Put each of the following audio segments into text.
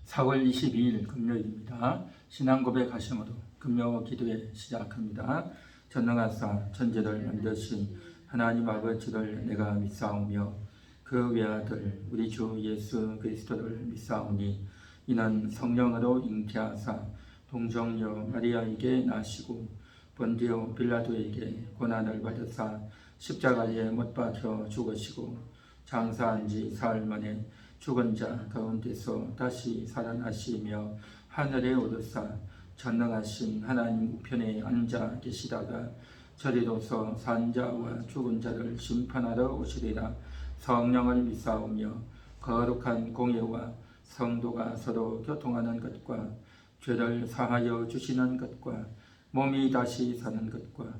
4월 22일 금요일입니다. 신앙 고백하심으로 금요 기도회 시작합니다. 전능하사 천지를 만드신 하나님 아버지를 내가 믿사오며 그 외아들 우리 주 예수 그리스도를 믿사오니 이는 성령으로 잉태하사 동정녀 마리아에게 나시고 본디오 빌라도에게 고난을 받으사 십자가에 못 박혀 죽으시고 장사한 지 사흘 만에 죽은 자 가운데서 다시 살아나시며 하늘에 오르사 전능하신 하나님 우편에 앉아 계시다가 저리로서 산 자와 죽은 자를 심판하러 오시리라. 성령을 믿사오며 거룩한 공예와 성도가 서로 교통하는 것과 죄를 사하여 주시는 것과 몸이 다시 사는 것과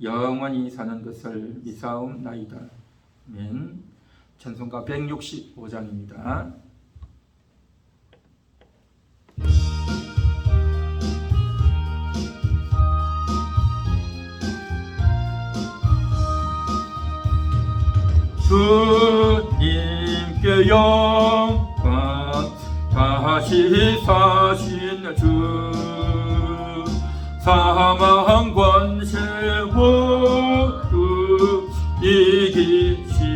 영원히 사는 것을 믿사옵나이다. 아멘. 찬송가 165장입니다. 주님께 영광 다시 사신 주 사망 권세 모두 이기시던데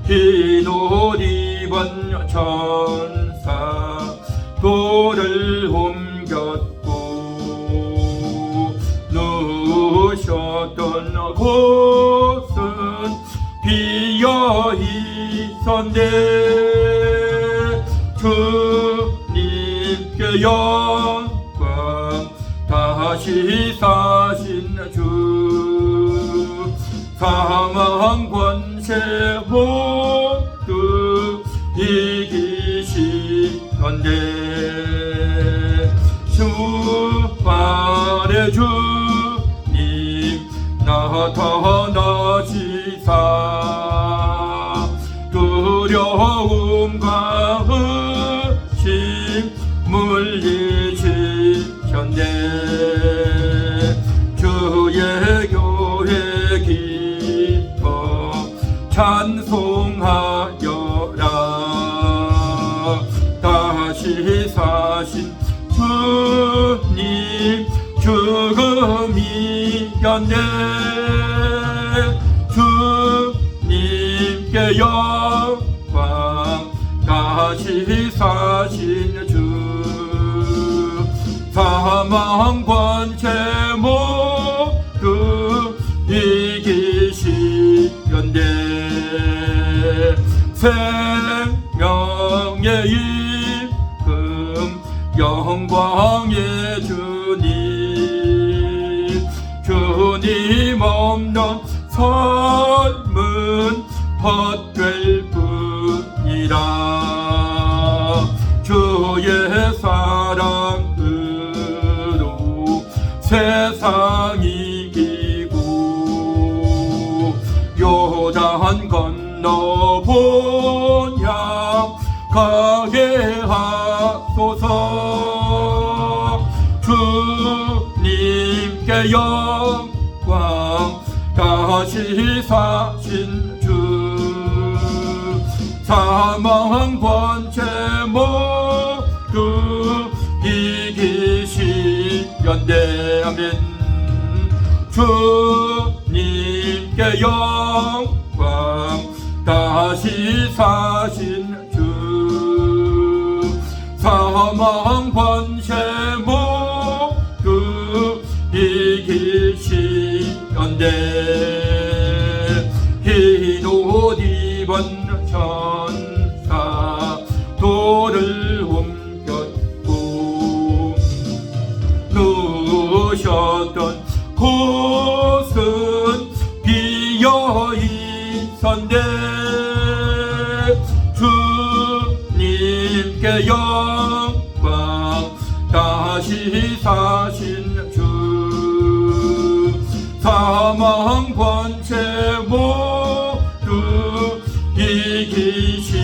흰 옷 입은 천사 돌을 옮겼고 누우셨던 곳은 비어 있었네. 주님께 영광 다시 사신 주 사망 권세 모두 이기시던데 주말에 주님 나타나시사 두려움과 의심 물리치셨네. 주의 교회 기뻐 찬송하여라. 다시 사신 주님 죽음이 이겼네. 주님께 영광 다시 사신 주 사망 권세 모두 이기시던데 생명의 이금 영광의 주님 주님 없는 삶은 헛될 뿐이라. 주의 사랑으로 세상 이기고 요단 건너 본향 가게 하소서. 주님께 영광 다시 사신 주 사망 권세 모두 이기시련데. 아멘. 주님께 영광 다시 사신 주 사망 권세 모두 이기시련데 흰 옷 입은 천사 돌을 옮겼고 누우셨던 곳은 비어 있었네. 주님께 영광 다시 사신 주 사망 권세 모두 이기시련데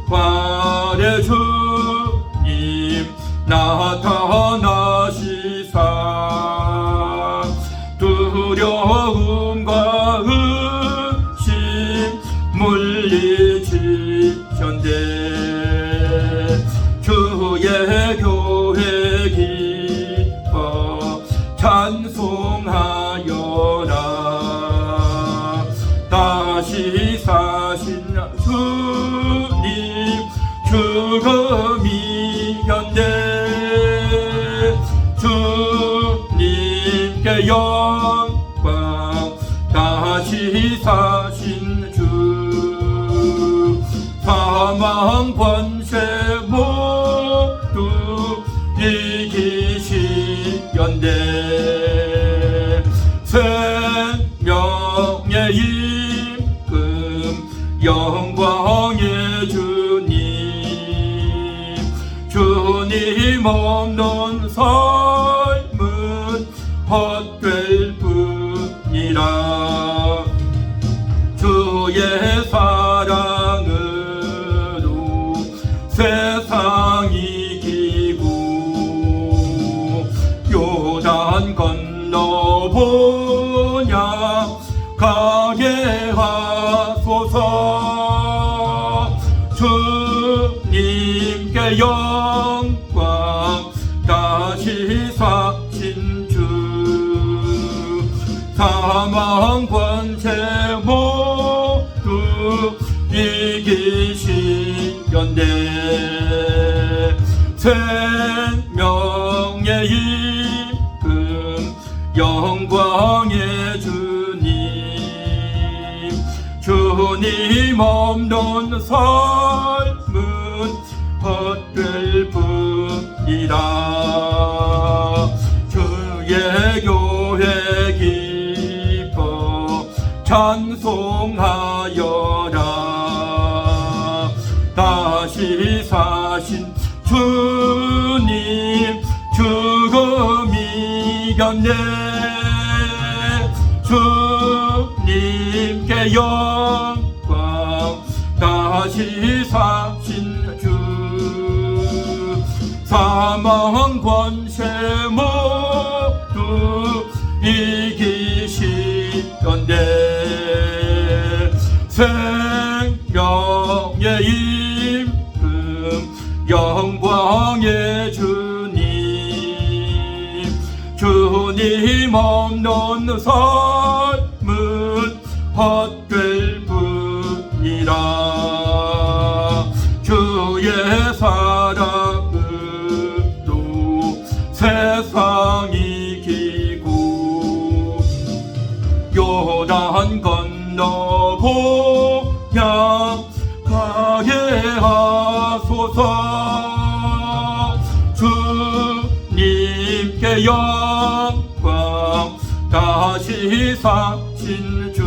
부활의 주님 나타나시사 두려움과 의심 물리치셨네. 주의 교회 기뻐 찬송하여라. 다시 사신 주님 죽음 이겼네. 주님께 영광. 다시 사신 주 사망 권세 모두 이기시렸네. 생명의 임금 영광의 주님. 주님 없는 삶은 헛될 뿐이라. 주의 사랑으로 세상이 이기고 요단 건너보냐 가게 하소서. 주님께 영광. 다시 사신 주 사망 권세 모두 이기시렸네. 생명의 임금 영광의 주님. 주님 없는 삶은 헛될 뿐이라. 주의 교회 기뻐 찬송하여라. 다시 사신 주님 죽음 이겼네. 주님께 영광. 다시 사신 주 사망 권세 모두 이기시렸네. 생명의 임금 영광의 주님. 주님 없는 삶은 헛될 뿐이라. 주의 사랑으로 세상이 이기고 요단 건너보냐 가게 하소서. 주님께 영광. 다시 사신 주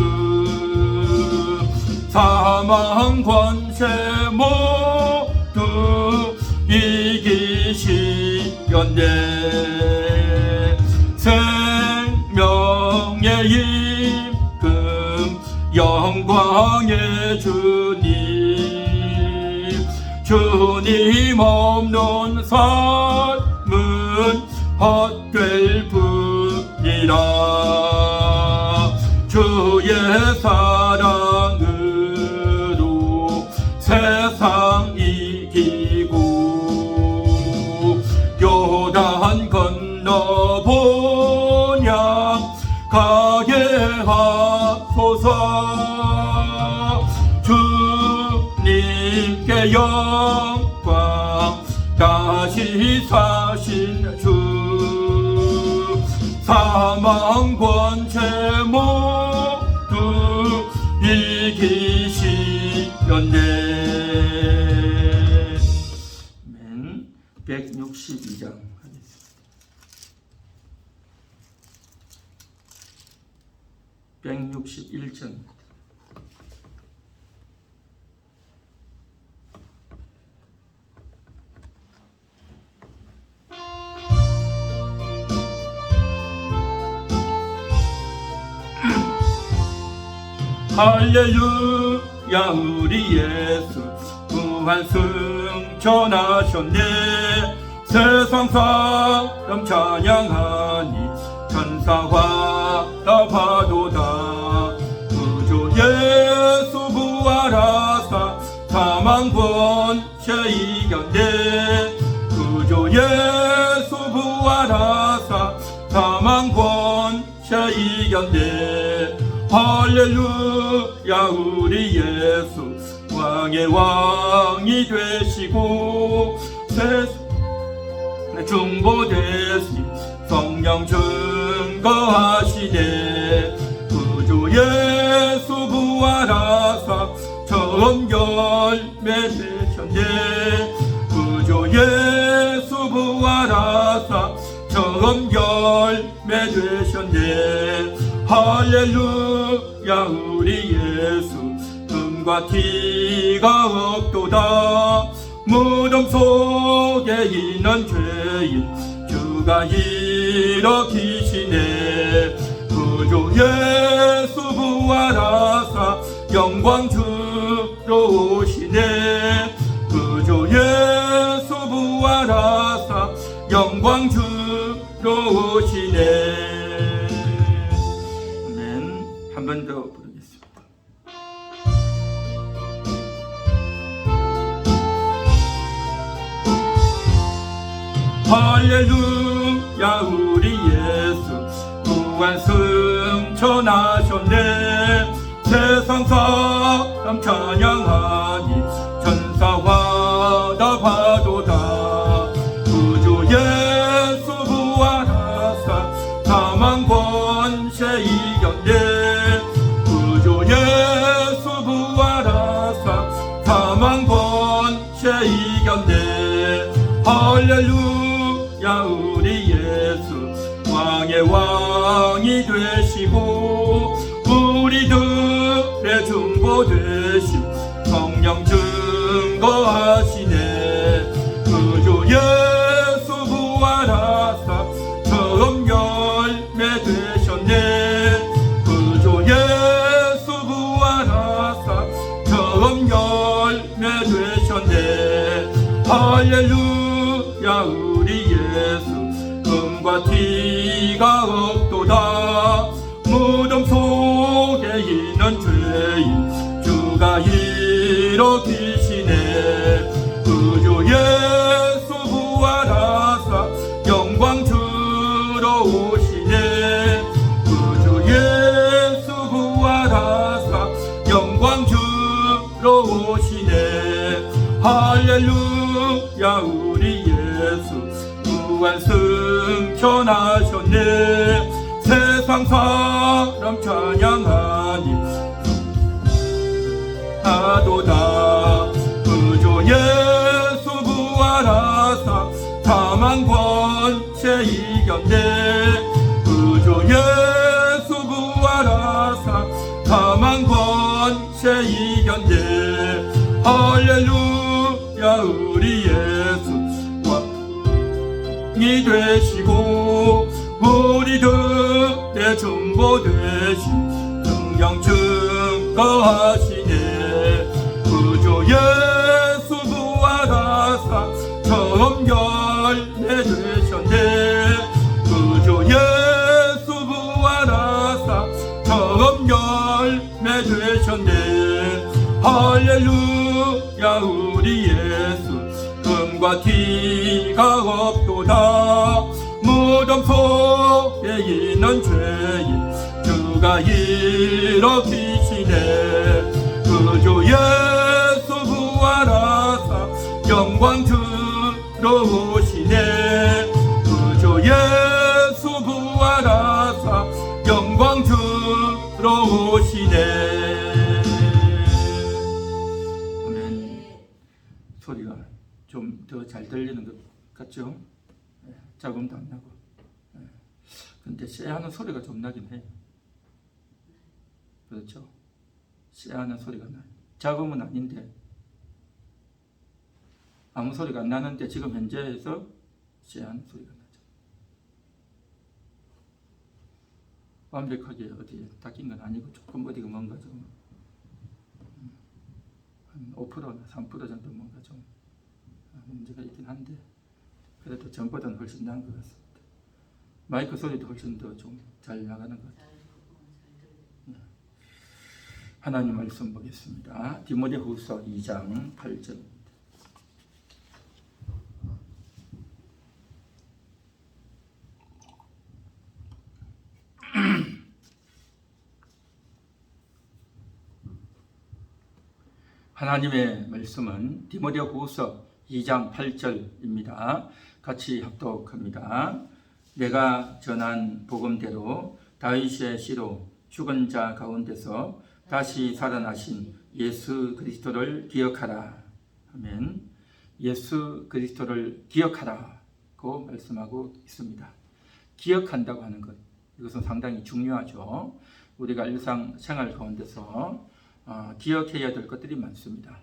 사망 권세 모두 이기시렸네. 생명의 임금 영광의 주님. 주님 없는 삶은 헛될 뿐이라. 주의 사랑으로 세상 이기고 요단 건너보냐 가게 하소서. 주님께 영광. 다시 사신 주 사망 권세 모두 이기시렸네. 162장 하겠습니다. 161장. 할렐루야. 우리 예수 부활 승천하셨네. 세상 사람 찬양하니 천사와 다 파도다. 구주 예수 부활하사 사망 권세 이겼네. 구주 예수 부활하사 사망 권세 이겼네. 할렐루야 우리 예수 왕의 왕이 되시고 세상에 중보되시 성령 증거하시네. 구주 예수 부활하사 처음 열매 되셨네. 구주 예수 부활하사 처음 열매 되셨네. 할렐루야 우리 예수 금과 티가 없도다. 무덤 속에 있는 죄인 주가 일으키시네. 구주 예수 부활하사 영광 주러 오시네. 구주 예수 부활하사 영광 주러 오시네. 아멘. 한 번 더 부르겠습니다. 할렐루야 우리 예수 부활 승천하셨네. 세상 사람 찬양하니 천사와 다 봐도다. 구주 예수 부활하사 사망 권세 이겼네. 구주 예수 부활하사 사망 권세 이겼네. 할렐루야 우리 예수 왕의 왕이 되시고 우리들의 중보 되심 성령 증거하시네. 구주 예수 부활하사 처음 열매 되셨네. 구주 예수 부활하사 처음 열매 되셨네. 할렐루야 우리 예수 금과 티가 없도다. 무덤 속에 있는 죄인 주가 일으키시네. 구주 예수 부활하사 영광 주러 오시네. 구주 예수 부활하사 영광 주러 오시네. 할렐루야 우리 예수 부활 승천하셨네. 세상 사람 찬양하니 하도다. 구주 예수 부활하사 사망 권세 이겼네. 구주 예수 부활하사 사망 권세 이겼네. 할렐루야 우리 예수 왕이 되시고 우리들의 중보 되신 성령 증거하시네. 구주 예수 부활하사 처음 열매 되셨네. 구주 예수 부활하사 처음 열매 되셨네. 할렐루야 우리 예수 금과 티가 없도다. 무덤 속에 있는 죄인 주가 일으키시네. 구주 예수 부활하사 영광 주러 오시네. 구주 예수 부활하사 영광 주러 오시네. 아멘. 소리가 좀 더 잘 들리는 것 같죠? 잡음도 안 나고. 근데 쎄하는 소리가 좀 나긴 해요. 그렇죠? 쎄하는 소리가 나요. 잡음은 아닌데 아무 소리가 안 나는데 지금 현재에서 쎄하는 소리가 나죠. 완벽하게 어디 닦인 건 아니고 조금 어디가 뭔가 좀 한 5%나 3% 정도 뭔가 좀 문제가 있긴 한데 그래도 전보다는 훨씬 나은 것 같습니다. 마이크 소리도 훨씬 더 좀 잘 나가는 것 같아요. 하나님 말씀 보겠습니다. 디모데후서 2장 8절. 하나님의 말씀은 디모데후서 2장 8절입니다. 같이 합독합니다. 내가 전한 복음대로 다윗의 씨로 죽은 자 가운데서 다시 살아나신 예수 그리스도를 기억하라. 아멘. 예수 그리스도를 기억하라고 말씀하고 있습니다. 기억한다고 하는 것, 이것은 상당히 중요하죠. 우리가 일상생활 가운데서 기억해야 될 것들이 많습니다.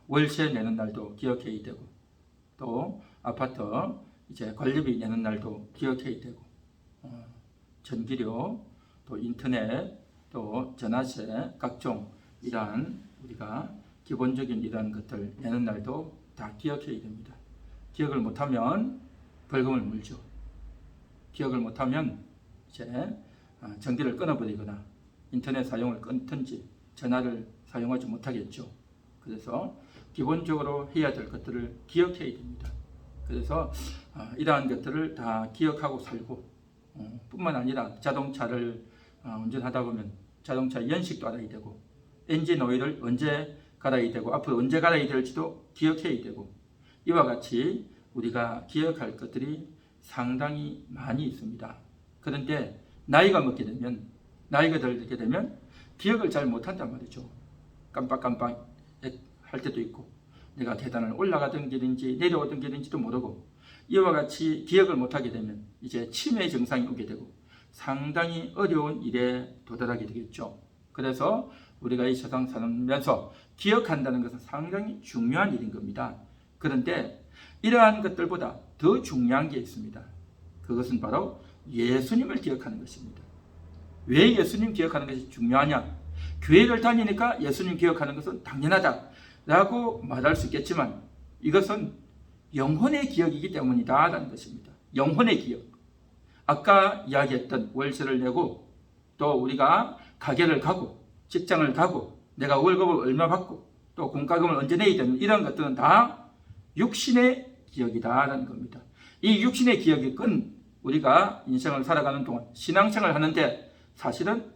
월세 내는 날도 기억해야 되고, 또 아파트 이제 관리비 내는 날도 기억해야 되고, 전기료, 또 인터넷, 또 전화세, 각종 이러한 우리가 기본적인 이러한 것들 내는 날도 다 기억해야 됩니다. 기억을 못하면 벌금을 물죠. 기억을 못하면 이제 전기를 끊어버리거나 인터넷 사용을 끊든지 전화를 사용하지 못하겠죠. 그래서 기본적으로 해야 될 것들을 기억해야 됩니다. 그래서 이러한 것들을 다 기억하고 살고, 뿐만 아니라 자동차를 운전하다 보면 자동차 연식도 알아야 되고, 엔진 오일을 언제 갈아야 되고, 앞으로 언제 갈아야 될지도 기억해야 되고, 이와 같이 우리가 기억할 것들이 상당히 많이 있습니다. 그런데 나이가 들게 되면 기억을 잘 못한단 말이죠. 깜빡깜빡 할 때도 있고, 내가 계단을 올라가던 길인지 내려오던 길인지도 모르고, 이와 같이 기억을 못하게 되면 이제 치매 증상이 오게 되고 상당히 어려운 일에 도달하게 되겠죠. 그래서 우리가 이 세상 살면서 기억한다는 것은 상당히 중요한 일인 겁니다. 그런데 이러한 것들보다 더 중요한 게 있습니다. 그것은 바로 예수님을 기억하는 것입니다. 왜 예수님 기억하는 것이 중요하냐? 교회를 다니니까 예수님 기억하는 것은 당연하다라고 말할 수 있겠지만, 이것은 영혼의 기억이기 때문이다라는 것입니다. 영혼의 기억. 아까 이야기했던 월세를 내고, 또 우리가 가게를 가고 직장을 가고 내가 월급을 얼마 받고 또 공과금을 언제 내야 되는 이런 것들은 다 육신의 기억이다라는 겁니다. 이 육신의 기억은 우리가 인생을 살아가는 동안 신앙생활을 하는데 사실은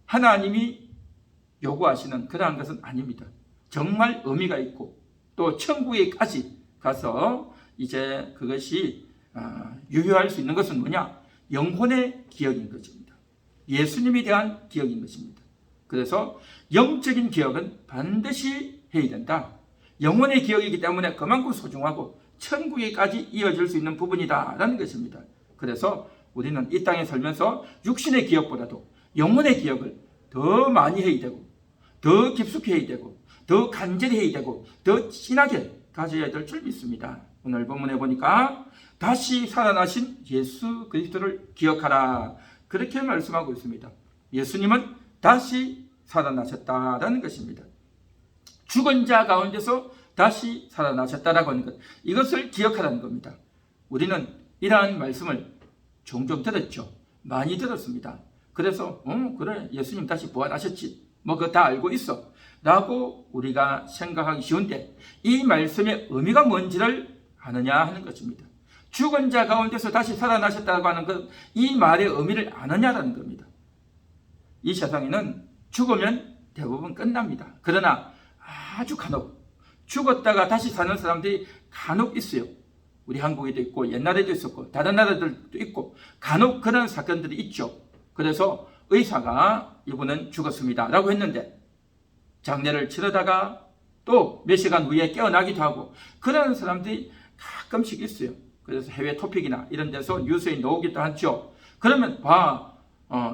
하나님이 요구하시는 그러한 것은 아닙니다. 정말 의미가 있고 또 천국에까지 가서 이제 그것이 유효할 수 있는 것은 뭐냐? 영혼의 기억인 것입니다. 예수님에 대한 기억인 것입니다. 그래서 영적인 기억은 반드시 해야 된다. 영혼의 기억이기 때문에 그만큼 소중하고 천국에까지 이어질 수 있는 부분이다라는 것입니다. 그래서 우리는 이 땅에 살면서 육신의 기억보다도 영혼의 기억을 더 많이 해야 되고, 더 깊숙이 해야 되고, 더 간절히 해야 되고, 더 진하게 가져야 될 줄 믿습니다. 오늘 본문에 보니까 다시 살아나신 예수 그리스도를 기억하라, 그렇게 말씀하고 있습니다. 예수님은 다시 살아나셨다라는 것입니다. 죽은 자 가운데서 다시 살아나셨다라고 하는 것, 이것을 기억하라는 겁니다. 우리는 이러한 말씀을 종종 들었죠. 많이 들었습니다. 그래서 그래, 예수님 다시 부활하셨지, 뭐 그거 다 알고 있어 라고 우리가 생각하기 쉬운데, 이 말씀의 의미가 뭔지를 아느냐 하는 것입니다. 죽은 자 가운데서 다시 살아나셨다고 하는 것, 이 말의 의미를 아느냐라는 겁니다. 이 세상에는 죽으면 대부분 끝납니다. 그러나 아주 간혹 죽었다가 다시 사는 사람들이 간혹 있어요. 우리 한국에도 있고 옛날에도 있었고 다른 나라들도 있고 간혹 그런 사건들이 있죠. 그래서 의사가 이분은 죽었습니다 라고 했는데 장례를 치르다가 또 몇 시간 후에 깨어나기도 하고 그런 사람들이 가끔씩 있어요. 그래서 해외 토픽이나 이런 데서 뉴스에 나오기도 하죠. 그러면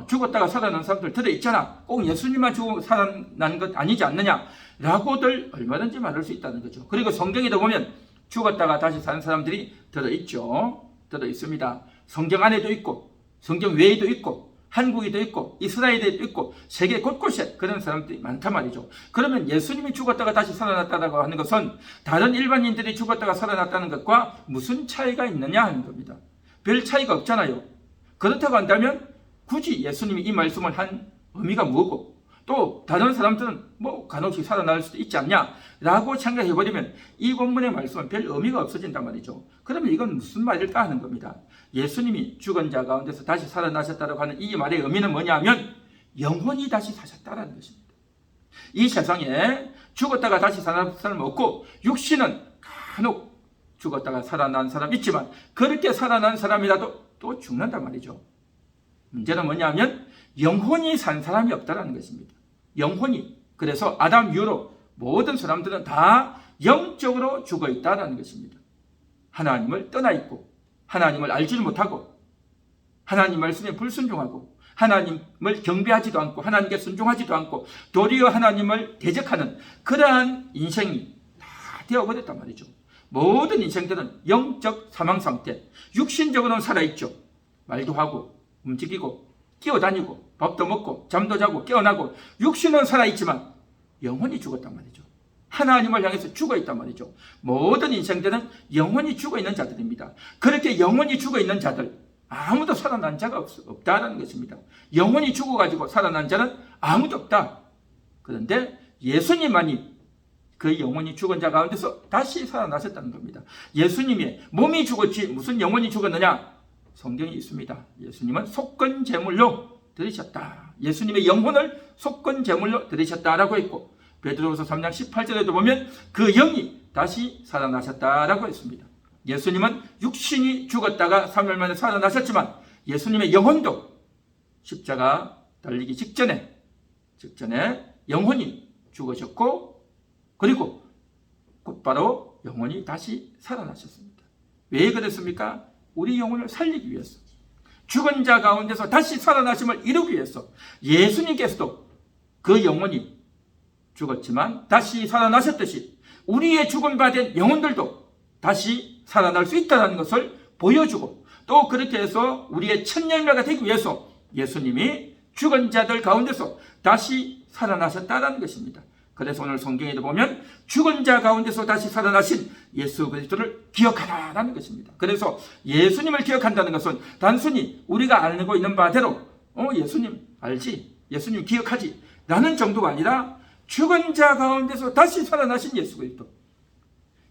죽었다가 살아난 사람들 들어있잖아. 꼭 예수님만 죽고 살아난 것 아니지 않느냐 라고들 얼마든지 말할 수 있다는 거죠. 그리고 성경에도 보면 죽었다가 다시 사는 사람들이 들어있죠. 들어있습니다. 성경 안에도 있고 성경 외에도 있고 한국에도 있고 이스라엘에도 있고 세계 곳곳에 그런 사람들이 많단 말이죠. 그러면 예수님이 죽었다가 다시 살아났다고 하는 것은 다른 일반인들이 죽었다가 살아났다는 것과 무슨 차이가 있느냐 하는 겁니다. 별 차이가 없잖아요. 그렇다고 한다면 굳이 예수님이 이 말씀을 한 의미가 뭐고 또 다른 사람들은 뭐 간혹씩 살아날 수도 있지 않냐 라고 생각해버리면 이 본문의 말씀은 별 의미가 없어진단 말이죠. 그러면 이건 무슨 말일까 하는 겁니다. 예수님이 죽은 자 가운데서 다시 살아나셨다고 하는 이 말의 의미는 뭐냐면 영혼이 다시 사셨다는 것입니다. 이 세상에 죽었다가 다시 살아난 사람 없고 육신은 간혹 죽었다가 살아난 사람 있지만 그렇게 살아난 사람이라도 또 죽는단 말이죠. 문제는 뭐냐면 영혼이 산 사람이 없다는 것입니다. 영혼이. 그래서 아담 이후로 모든 사람들은 다 영적으로 죽어 있다는 것입니다. 하나님을 떠나 있고 하나님을 알지를 못하고 하나님 말씀에 불순종하고 하나님을 경배하지도 않고 하나님께 순종하지도 않고 도리어 하나님을 대적하는 그러한 인생이 다 되어버렸단 말이죠. 모든 인생들은 영적 사망 상태, 육신적으로는 살아있죠. 말도 하고 움직이고 뛰어다니고 밥도 먹고 잠도 자고 깨어나고 육신은 살아있지만 영혼이 죽었단 말이죠. 하나님을 향해서 죽어있단 말이죠. 모든 인생들은 영혼이 죽어있는 자들입니다. 그렇게 영혼이 죽어있는 자들 아무도 살아난 자가 없다는 것입니다. 영혼이 죽어가지고 살아난 자는 아무도 없다. 그런데 예수님만이 그 영혼이 죽은 자 가운데서 다시 살아나셨다는 겁니다. 예수님의 몸이 죽었지 무슨 영혼이 죽었느냐? 성경이 있습니다. 예수님은 속건 제물로 드리셨다. 예수님의 영혼을 속건 제물로 드리셨다라고 했고 베드로후서 3장 18절에도 보면 그 영이 다시 살아나셨다라고 했습니다. 예수님은 육신이 죽었다가 3일 만에 살아나셨지만 예수님의 영혼도 십자가 달리기 직전에 영혼이 죽으셨고 그리고 곧바로 영혼이 다시 살아나셨습니다. 왜 그랬습니까? 우리 영혼을 살리기 위해서 죽은 자 가운데서 다시 살아나심을 이루기 위해서 예수님께서도 그 영혼이 죽었지만 다시 살아나셨듯이 우리의 죽은 바 된 영혼들도 다시 살아날 수 있다는 것을 보여주고 또 그렇게 해서 우리의 첫 열매가 되기 위해서 예수님이 죽은 자들 가운데서 다시 살아나셨다는 것입니다. 그래서 오늘 성경에도 보면 죽은 자 가운데서 다시 살아나신 예수 그리스도를 기억하라는 것입니다. 그래서 예수님을 기억한다는 것은 단순히 우리가 알고 있는 바대로 예수님 알지? 예수님 기억하지? 라는 정도가 아니라 죽은 자 가운데서 다시 살아나신 예수 그리스도,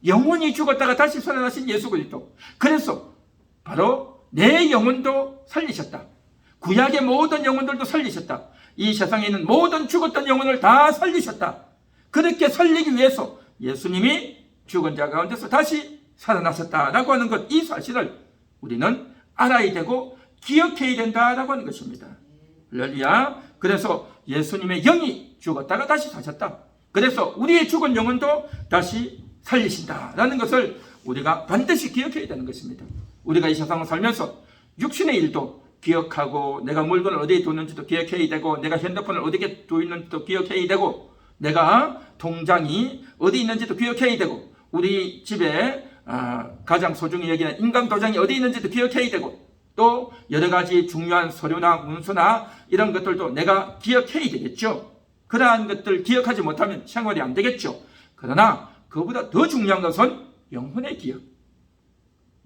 영혼이 죽었다가 다시 살아나신 예수 그리스도. 그래서 바로 내 영혼도 살리셨다. 구약의 모든 영혼들도 살리셨다. 이 세상에 있는 모든 죽었던 영혼을 다 살리셨다. 그렇게 살리기 위해서 예수님이 죽은 자 가운데서 다시 살아나셨다라고 하는 것, 이 사실을 우리는 알아야 되고 기억해야 된다라고 하는 것입니다. 할렐루야. 그래서 예수님의 영이 죽었다가 다시 사셨다. 그래서 우리의 죽은 영혼도 다시 살리신다라는 것을 우리가 반드시 기억해야 되는 것입니다. 우리가 이 세상을 살면서 육신의 일도 기억하고 내가 물건을 어디에 두는지도 기억해야 되고 내가 핸드폰을 어디에 두는지도 기억해야 되고 내가 통장이 어디 있는지도 기억해야 되고 우리 집에 가장 소중히 여기는 인감 도장이 어디 있는지도 기억해야 되고 또 여러 가지 중요한 서류나 문서나 이런 것들도 내가 기억해야 되겠죠. 그러한 것들 기억하지 못하면 생활이 안 되겠죠. 그러나 그보다 더 중요한 것은 영혼의 기억.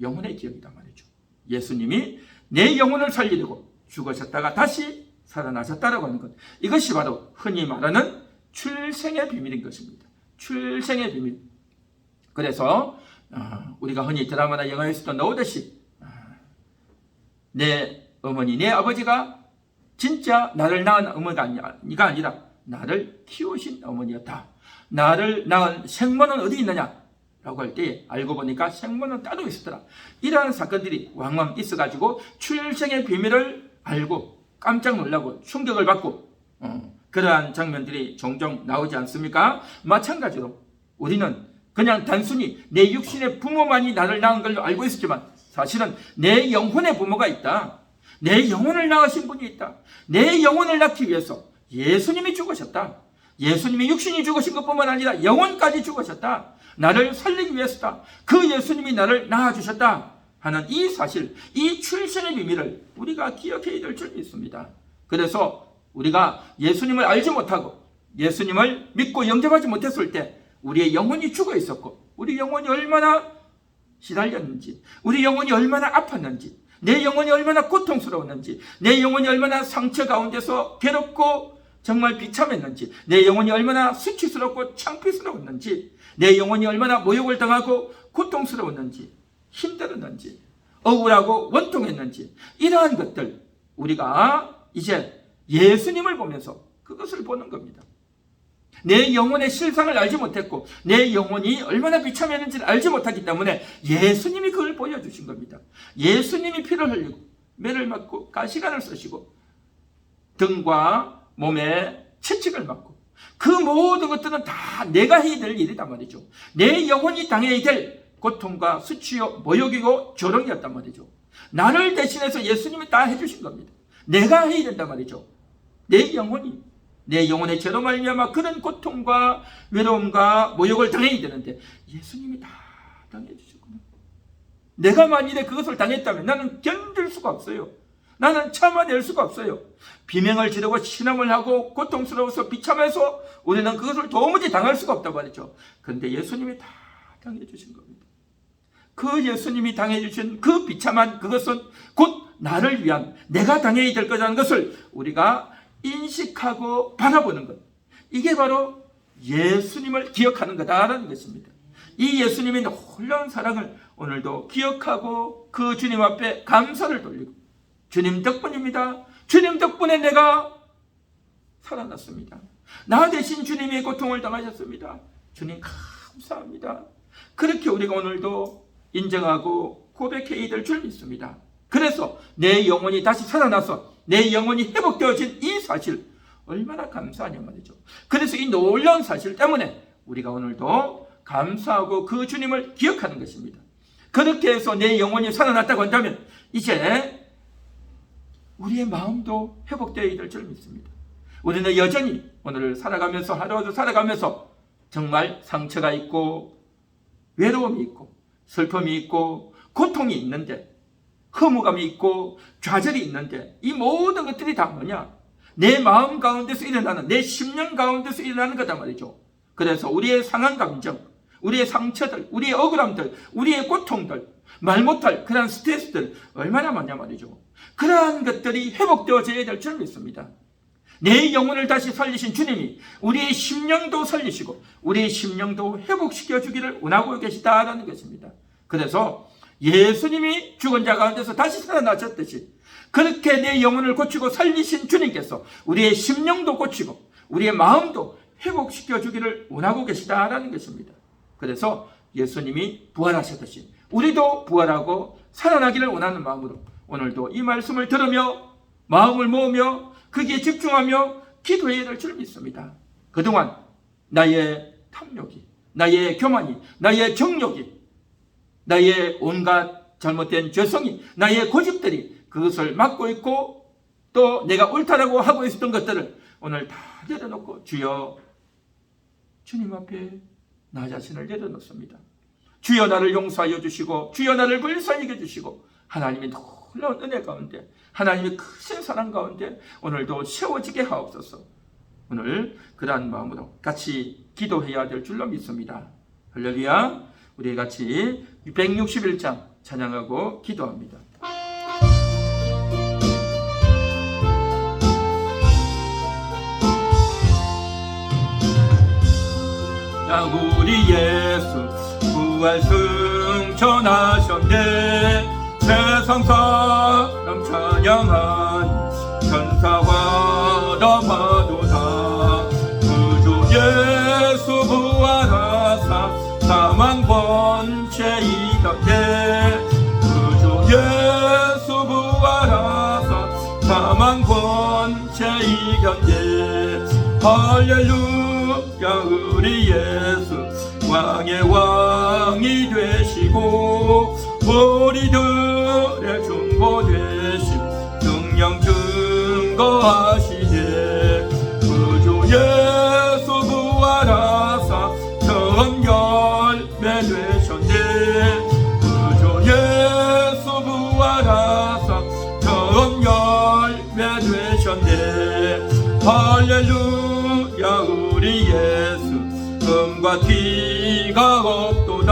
영혼의 기억이란 말이죠. 예수님이 내 영혼을 살리려고 죽으셨다가 다시 살아나셨다라고 하는 것. 이것이 바로 흔히 말하는 출생의 비밀인 것입니다. 출생의 비밀. 그래서 우리가 흔히 드라마나 영화에서도 나오듯이 내 어머니, 내 아버지가 진짜 나를 낳은 어머니가 아니라 나를 키우신 어머니였다. 나를 낳은 생모는 어디 있느냐? 라고 할 때 알고 보니까 생모는 따로 있었더라. 이러한 사건들이 왕왕 있어가지고 출생의 비밀을 알고 깜짝 놀라고 충격을 받고 그러한 장면들이 종종 나오지 않습니까? 마찬가지로 우리는 그냥 단순히 내 육신의 부모만이 나를 낳은 걸로 알고 있었지만 사실은 내 영혼의 부모가 있다. 내 영혼을 낳으신 분이 있다. 내 영혼을 낳기 위해서 예수님이 죽으셨다. 예수님이 육신이 죽으신 것뿐만 아니라 영혼까지 죽으셨다. 나를 살리기 위해서다. 그 예수님이 나를 낳아주셨다 하는 이 사실, 이 출생의 비밀을 우리가 기억해야 될 줄 믿습니다. 그래서 우리가 예수님을 알지 못하고 예수님을 믿고 영접하지 못했을 때 우리의 영혼이 죽어 있었고 우리 영혼이 얼마나 시달렸는지, 우리 영혼이 얼마나 아팠는지, 내 영혼이 얼마나 고통스러웠는지, 내 영혼이 얼마나 상처 가운데서 괴롭고 정말 비참했는지, 내 영혼이 얼마나 수치스럽고 창피스러웠는지, 내 영혼이 얼마나 모욕을 당하고 고통스러웠는지, 힘들었는지, 억울하고 원통했는지, 이러한 것들 우리가 이제 예수님을 보면서 그것을 보는 겁니다. 내 영혼의 실상을 알지 못했고 내 영혼이 얼마나 비참했는지를 알지 못하기 때문에 예수님이 그걸 보여주신 겁니다. 예수님이 피를 흘리고 매를 맞고 가시관을 쓰시고 등과 몸에 채찍을 맞고 그 모든 것들은 다 내가 해야 될 일이단 말이죠. 내 영혼이 당해야 될 고통과 수치요 모욕이고 조롱이었단 말이죠. 나를 대신해서 예수님이 다 해주신 겁니다. 내가 해야 된단 말이죠. 내 영혼의 죄로 말미암아 그런 고통과 외로움과 모욕을 당해야 되는데 예수님이 다 당해주셨구나. 내가 만일에 그것을 당했다면 나는 견딜 수가 없어요. 나는 참아낼 수가 없어요. 비명을 지르고 신음을 하고 고통스러워서 비참해서 우리는 그것을 도무지 당할 수가 없단 말이죠. 그런데 예수님이 다 당해주신 겁니다. 그 예수님이 당해주신 그 비참한 그것은 곧 나를 위한 내가 당해야 될 거라는 것을 우리가 인식하고 바라보는 것, 이게 바로 예수님을 기억하는 거다라는 것입니다. 이 예수님의 놀라운 사랑을 오늘도 기억하고 그 주님 앞에 감사를 돌리고 주님 덕분입니다. 주님 덕분에 내가 살아났습니다. 나 대신 주님이 고통을 당하셨습니다. 주님 감사합니다. 그렇게 우리가 오늘도 인정하고 고백해야 될 줄 믿습니다. 그래서 내 영혼이 다시 살아나서 내 영혼이 회복되어진 이 사실 얼마나 감사하냐 말이죠. 그래서 이 놀라운 사실 때문에 우리가 오늘도 감사하고 그 주님을 기억하는 것입니다. 그렇게 해서 내 영혼이 살아났다고 한다면 이제 우리의 마음도 회복되어야 될 줄 믿습니다. 우리는 여전히 오늘을 살아가면서 하루하루 살아가면서 정말 상처가 있고 외로움이 있고 슬픔이 있고 고통이 있는데 허무감이 있고 좌절이 있는데 이 모든 것들이 다 뭐냐? 내 마음 가운데서 일어나는 내 심령 가운데서 일어나는 거단 말이죠. 그래서 우리의 상한 감정, 우리의 상처들, 우리의 억울함들, 우리의 고통들, 말 못할 그러한 스트레스들 얼마나 많냐 말이죠. 그러한 것들이 회복되어져야 될 줄 믿습니다. 내 영혼을 다시 살리신 주님이 우리의 심령도 살리시고 우리의 심령도 회복시켜 주기를 원하고 계시다라는 것입니다. 그래서 예수님이 죽은 자 가운데서 다시 살아나셨듯이 그렇게 내 영혼을 고치고 살리신 주님께서 우리의 심령도 고치고 우리의 마음도 회복시켜 주기를 원하고 계시다라는 것입니다. 그래서 예수님이 부활하셨듯이 우리도 부활하고 살아나기를 원하는 마음으로 오늘도 이 말씀을 들으며 마음을 모으며 거기에 집중하며 기도해야 될 줄 믿습니다. 그동안 나의 탐욕이, 나의 교만이, 나의 정욕이, 나의 온갖 잘못된 죄성이, 나의 고집들이 그것을 막고 있고 또 내가 옳다라고 하고 있었던 것들을 오늘 다 내려놓고 주여, 주님 앞에 나 자신을 내려놓습니다. 주여 나를 용서하여 주시고 주여 나를 불쌍히 여겨주시고 하나님의 놀라운 은혜 가운데 하나님의 크신 사랑 가운데 오늘도 세워지게 하옵소서. 오늘 그러한 마음으로 같이 기도해야 될 줄로 믿습니다. 할렐루야. 우리 같이 161장 찬양하고 기도합니다. 야 우리 예수 부활 승천하셨네. 세상 사람 찬양한 천사와 나마도다. 구주 예수 부활하사 사망 번째 이겼네. 구주 예수 부활하사 사망 번째 이겼네. 할렐루야. 우리 예수 왕의 왕이 되시고 우리들의 중보 되심 능력 증거하시네. 구주 예수 부활하사 처음 열매 되셨네. 구주 예수 부활하사 처음 열매 되셨네. 할렐루야. 우리 예수 금과 티가 없도다.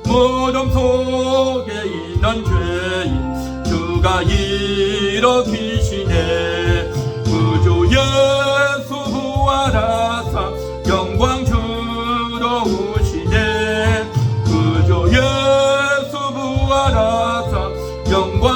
무덤 속에 있는 죄인 주가 일으키시네. 구주 예수 영광